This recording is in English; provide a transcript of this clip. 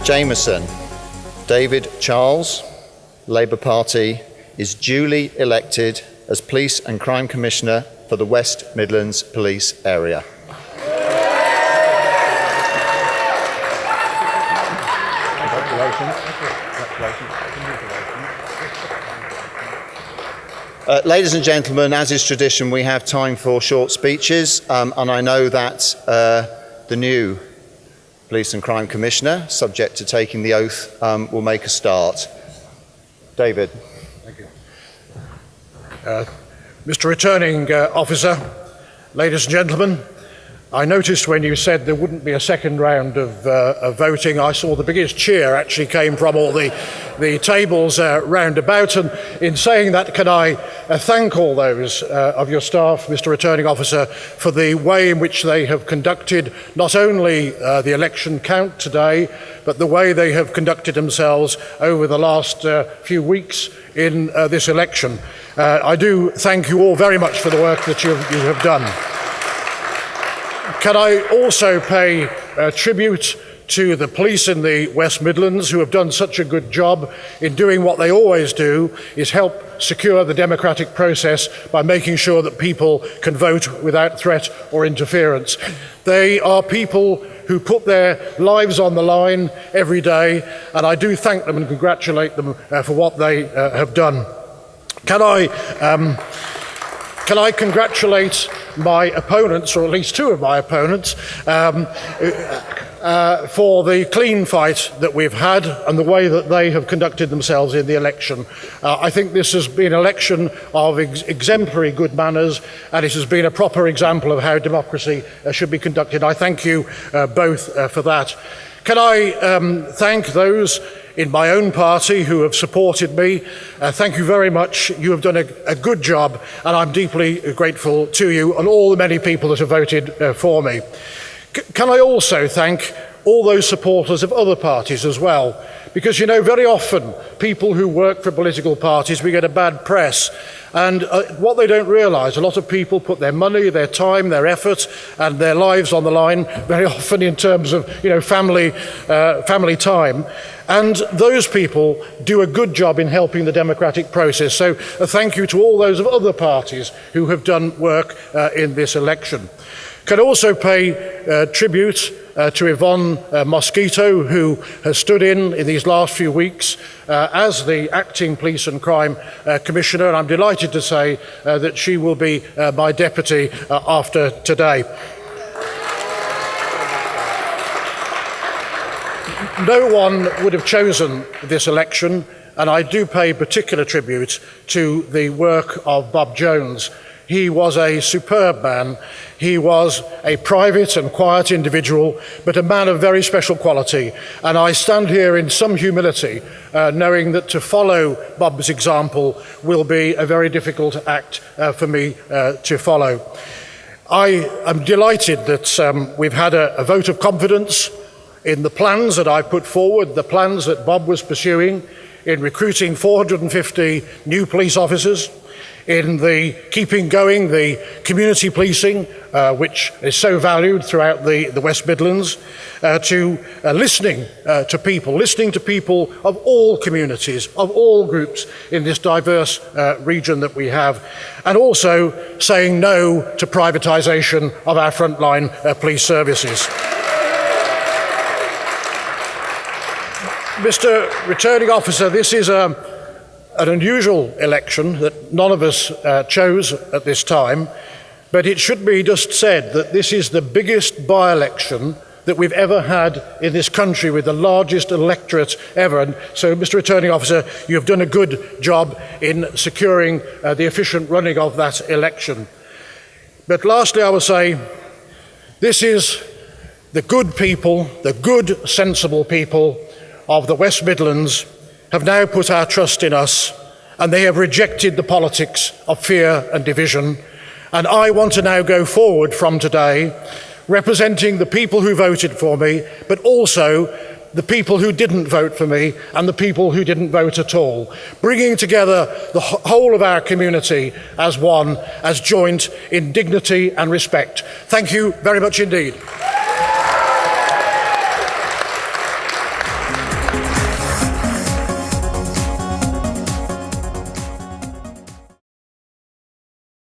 Jamieson. David Charles, Labour Party, is duly elected as Police and Crime Commissioner for the West Midlands Police Area. Ladies and gentlemen, as is tradition, we have time for short speeches, and I know that the new Police and Crime Commissioner, subject to taking the oath, will make a start. David. Thank you. Mr. Returning Officer, ladies and gentlemen, I noticed when you said there wouldn't be a second round of voting, I saw the biggest cheer actually came from all the tables round about. And in saying that, can I thank all those of your staff, Mr. Returning Officer, for the way in which they have conducted not only the election count today, but the way they have conducted themselves over the last few weeks in this election. I do thank you all very much for the work that you have done. Can I also pay tribute to the police in the West Midlands who have done such a good job in doing what they always do, is help secure the democratic process by making sure that people can vote without threat or interference. They are people who put their lives on the line every day, and I do thank them and congratulate them for what they have done. Can I congratulate my opponents, or at least two of my opponents, for the clean fight that we've had and the way that they have conducted themselves in the election. I think this has been an election of exemplary good manners, and it has been a proper example of how democracy should be conducted. I thank you both for that. Can I thank those in my own party who have supported me? Thank you very much. You have done a good job, and I'm deeply grateful to you and all the many people that have voted for me. Can I also thank all those supporters of other parties as well? Because, you know, very often people who work for political parties, we get a bad press. And what they don't realise, a lot of people put their money, their time, their effort and their lives on the line, very often in terms of, you know, family time. And those people do a good job in helping the democratic process. So thank you to all those of other parties who have done work in this election. Can also pay tribute to Yvonne Mosquito, who has stood in these last few weeks as the Acting Police and Crime Commissioner, and I'm delighted to say that she will be my deputy after today. No one would have chosen this election, and I do pay particular tribute to the work of Bob Jones. He was a superb man. He was a private and quiet individual, but a man of very special quality. And I stand here in some humility, knowing that to follow Bob's example will be a very difficult act for me to follow. I am delighted that we've had a vote of confidence in the plans that I put forward, the plans that Bob was pursuing in recruiting 450 new police officers, in the keeping going the community policing, which is so valued throughout the West Midlands, to listening to people of all communities, of all groups in this diverse region that we have, and also saying no to privatisation of our frontline police services. Mr. Returning Officer, this is an unusual election that none of us chose at this time, but it should be just said that this is the biggest by-election that we've ever had in this country, with the largest electorate ever. And so, Mr. Returning Officer, you have done a good job in securing the efficient running of that election. But lastly, I will say, this is the good people, the good, sensible people of the West Midlands have now put our trust in us, and they have rejected the politics of fear and division. And I want to now go forward from today representing the people who voted for me, but also the people who didn't vote for me and the people who didn't vote at all, bringing together the whole of our community as one, as joint in dignity and respect. Thank you very much indeed.